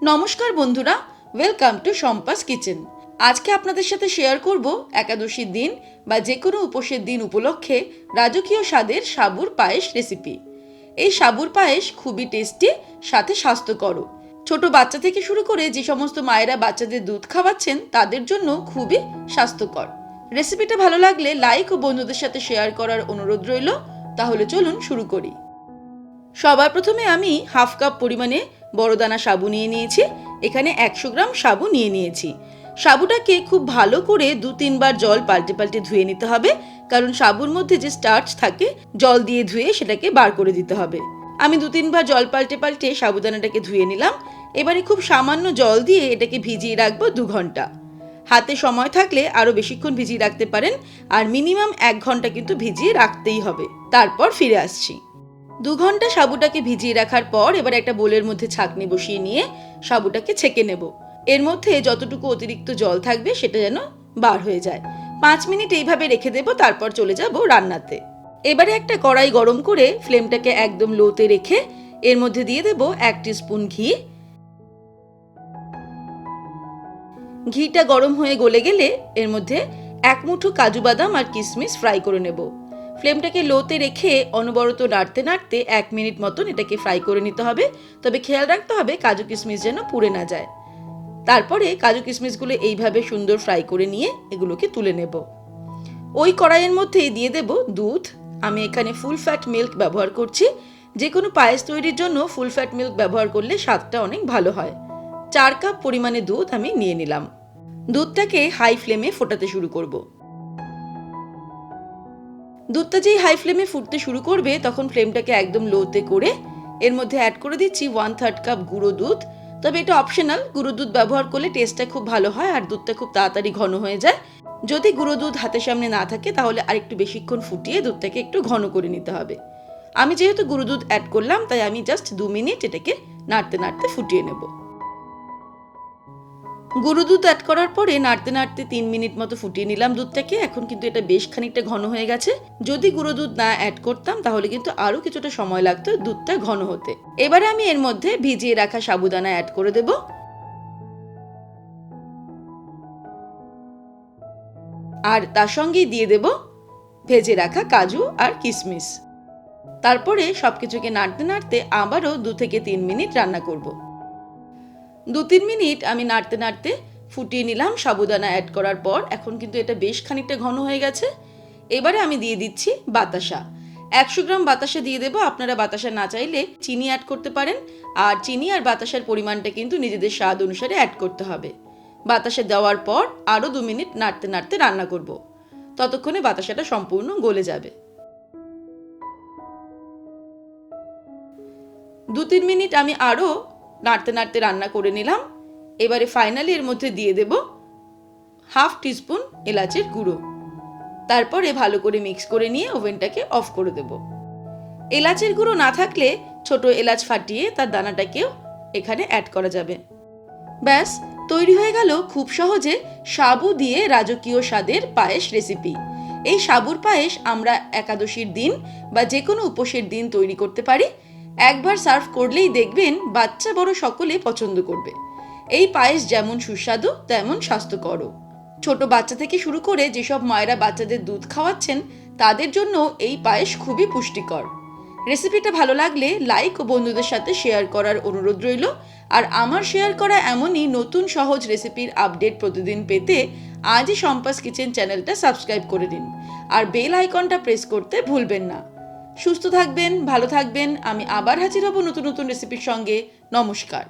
নমস্কার বন্ধুরা, welcome to Shampa's kitchen. আজকে আপনাদের সাথে শেয়ার করব একাদশীর দিন বা যে কোনো উপোসের দিন উপলক্ষে রাজকীয় স্বাদের সাবুর পায়েস রেসিপি। এই সাবুর পায়েস খুবই টেস্টি, সাথে স্বাস্থ্যকর। ছোট বাচ্চা থেকে শুরু করে যে সমস্ত মায়েরা বাচ্চাদের দুধ খাওয়াচ্ছেন তাদের জন্য খুবই স্বাস্থ্যকর। রেসিপিটা ভালো লাগলে লাইক ও বন্ধুদের সাথে শেয়ার করার অনুরোধ রইল। তাহলে চলুন শুরু করি। সবার প্রথমে আমি হাফ কাপ পরিমাণে বড় দানা সাবু নিয়ে নিয়েছি। এখানে 100 গ্রাম সাবু নিয়ে নিয়েছি। সাবুটাকে খুব ভালো করে 2-3 বার জল পাল্টে পাল্টে ধুয়ে নিতে হবে, কারণ সাবুর মধ্যে যে স্টার্চ থাকে জল দিয়ে ধুয়ে সেটাকে বার করে দিতে হবে। আমি 2-3 বার জল পাল্টে পাল্টে সাবুদানাটাকে ধুয়ে নিলাম। এবারে খুব সামান্য জল দিয়ে এটাকে ভিজিয়ে রাখবো 2 ঘন্টা। হাতে সময় থাকলে আরও বেশিক্ষণ ভিজিয়ে রাখতে পারেন, আর মিনিমাম 1 ঘন্টা কিন্তু ভিজিয়ে রাখতেই হবে। তারপর ফিরে আসছি। 2 ঘন্টা সাবুটাকে ভিজিয়ে রাখার পর এবার একটা বোলের মধ্যে ছাঁকনি বসিয়ে নিয়ে সাবুটাকে ছেঁকে নেব। এর মধ্যে যতটুকু অতিরিক্ত জল থাকবে সেটা যেন বার হয়ে যায়। 5 মিনিট এইভাবে রেখে দেব, তারপর চলে যাব রান্নাতে। এবারে একটা কড়াই গরম করে ফ্লেমটাকে একদম লোতে রেখে এর মধ্যে দিয়ে দেব 1 টিস্পুন ঘি। ঘিটা গরম হয়ে গলে গেলে এর মধ্যে 1 মুঠো কাজু বাদাম আর কিশমিশ ফ্রাই করে নেব। ফ্লেমটাকে লোতে রেখে অনবরত নাড়তে নাড়তে 1 মিনিট মতন এটাকে ফ্রাই করে নিতে হবে। তবে খেয়াল রাখতে হবে কাজু কিশমিশ যেন পুড়ে না যায়। তারপরে কাজু কিশমিশগুলো এইভাবে সুন্দর ফ্রাই করে নিয়ে এগুলোকে তুলে নেব। ওই কড়াইয়ের মধ্যেই দিয়ে দেব দুধ। আমি এখানে ফুল ফ্যাট মিল্ক ব্যবহার করছি। যে কোনো পায়েস তৈরির জন্য ফুল ফ্যাট মিল্ক ব্যবহার করলে স্বাদটা অনেক ভালো হয়। 4 কাপ পরিমাণে দুধ আমি নিয়ে নিলাম। দুধটাকে হাই ফ্লেমে ফোটাতে শুরু করব। দুধটা যেই হাই ফ্লেমে ফুটতে শুরু করবে তখন ফ্লেমটাকে একদম লোতে করে এর মধ্যে অ্যাড করে দিচ্ছি 1/3 কাপ গুঁড়ো দুধ। তবে এটা অপশনাল, গুঁড়ো দুধ ব্যবহার করলে টেস্টটা খুব ভালো হয় আর দুধটা খুব তাড়াতাড়ি ঘন হয়ে যায়। যদি গুঁড়ো দুধ হাতের সামনে না থাকে তাহলে আরেকটু বেশিক্ষণ ফুটিয়ে দুধটাকে একটু ঘন করে নিতে হবে। আমি যেহেতু গুঁড়ো দুধ অ্যাড করলাম তাই আমি জাস্ট 2 মিনিট এটাকে নাড়তে নাড়তে ফুটিয়ে নেব। গুঁড়ো দুধ অ্যাড করার পরে নাড়তে নাড়তে 3 মিনিট মতো ফুটিয়ে নিলাম দুধটাকে। এখন কিন্তু এটা বেশ খানিকটা ঘন হয়ে গেছে। যদি গুঁড়ো দুধ না অ্যাড করতাম তাহলে কিন্তু আরও কিছুটা সময় লাগতো দুধটা ঘন হতে। এবারে আমি এর মধ্যে ভিজিয়ে রাখা সাবুদানা অ্যাড করে দেব। আর তার সঙ্গেই দিয়ে দেব ভেজে রাখা কাজু আর কিশমিশ। তারপরে সবকিছুকে নাড়তে নাড়তে আবারও 2 থেকে 3 মিনিট রান্না করব। 2-3 মিনিট আমি নাড়তে নাড়তে ফুটিয়ে নিলাম সাবুদানা অ্যাড করার পর। এখন কিন্তু এটা বেশ খানিকটা ঘন হয়ে গেছে। এবারে আমি দিয়ে দিচ্ছি বাতাসা। 100 গ্রাম বাতাসা দিয়ে দেবো। আপনারা বাতাসা না চাইলে চিনি অ্যাড করতে পারেন, আর চিনি আর বাতাসার পরিমাণটা কিন্তু নিজেদের স্বাদ অনুসারে অ্যাড করতে হবে। বাতাসা দেওয়ার পর আরও 2 মিনিট নাড়তে নাড়তে রান্না করব। ততক্ষণে বাতাসাটা সম্পূর্ণ গলে যাবে। 2-3 মিনিট আমি আরও নাড়তে নাড়তে রান্না করে নিলাম। এবারে ফাইনালি এর মধ্যে দিয়ে দেব 1/2 টিস্পুন এলাচের গুঁড়ো। তারপরে ভালো করে মিক্স করে নিয়ে ওভেনটাকে অফ করে দেব। এলাচের গুঁড়ো না থাকলে ছোট এলাচ ফাটিয়ে তার দানাটাকেও এখানে অ্যাড করা যাবে। ব্যাস তৈরি হয়ে গেল খুব সহজে সাবু দিয়ে রাজকীয় স্বাদের পায়েস রেসিপি। এই সাবুর পায়েস আমরা একাদশীর দিন বা যে কোনো উপোসের দিন তৈরি করতে পারি। একবার সার্ভ করলেই দেখবেন বাচ্চা বড় সকলে পছন্দ করবে। এই পায়েস যেমন সুস্বাদু তেমন স্বাস্থ্যকরও। ছোট বাচ্চা থেকে শুরু করে যেসব মায়েরা বাচ্চাদের দুধ খাওয়াচ্ছেন তাদের জন্য এই পায়েস খুবই পুষ্টিকর। রেসিপিটা ভালো লাগলে লাইক ও বন্ধুদের সাথে শেয়ার করার অনুরোধ রইল। আর আমার শেয়ার করা এমনই নতুন সহজ রেসিপির আপডেট প্রতিদিন পেতে আজই শম্পাস কিচেন চ্যানেলটা সাবস্ক্রাইব করে দিন, আর বেল আইকনটা প্রেস করতে ভুলবেন না। সুস্থ থাকবেন, ভালো থাকবেন। আমি আবার হাজির হব নতুন নতুন রেসিপির সঙ্গে। নমস্কার।